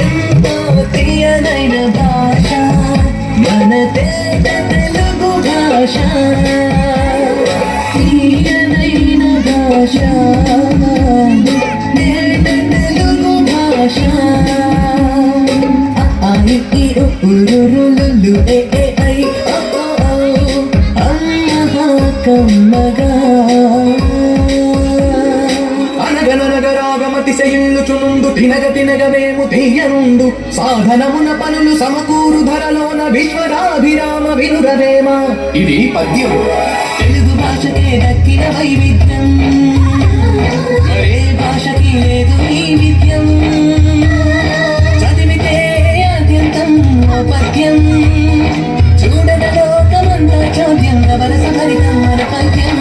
ఎంతో తీయనైన భాష మన తెలుగు భాష, తీయనైన భాష తెలుగు భాష. ఉరురులు ఏ ఐ అమ్మ కమ్మగా అనగనగరాగమతిశయుచునుండు తినగ తినగవేము తీయనుండు సాధనమున పనులు సమకూరు ధరలోన విశ్వరాభిరామ వినురవేమ. ఇది పద్యం. తెలుగు భాషకే దక్కిన వైవిధ్యం మరే భాషకి లేదు ఈ విద్యం. చదివితే అత్యంతం పద్యం చూడద లోకమంతా చోద్యం నవరస భరితం మన పద్యం.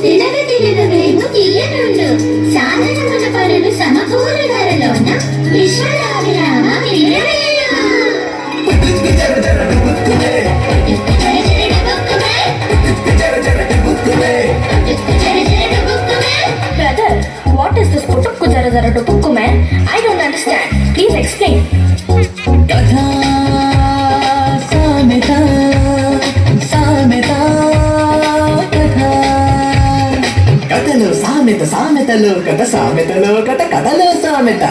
తినగ తినగవేము తీయనుండు సాధనమున పనులు సమకూరు ధరలోన విశ్వరాభిరామ వినురవేమ. Brother, what is this putukku jara jara tupukku man? I don't understand. Please explain. Katha sameta sameta katha. Katalo sameta sametalo kata sametalo kata katalo sameta.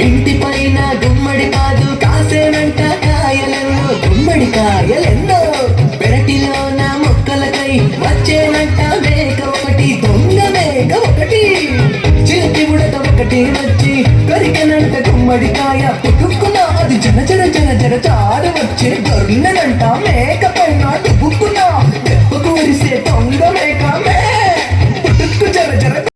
ఇంటి పైన గుమ్మడి పాదు కాసేనంట కాయలెన్నో గుమ్మడి కాయలెన్నో పెరటిలోన మొక్కలకై వచ్చేనంట మేక ఒకటి దొంగ మేక ఒకటి చిలిపి ఉడత ఒకటి వచ్చి కొరికనంట గుమ్మడికాయ పుట్టుకున్న అది జర జర జర జర చారు వచ్చి దొరికినంట మే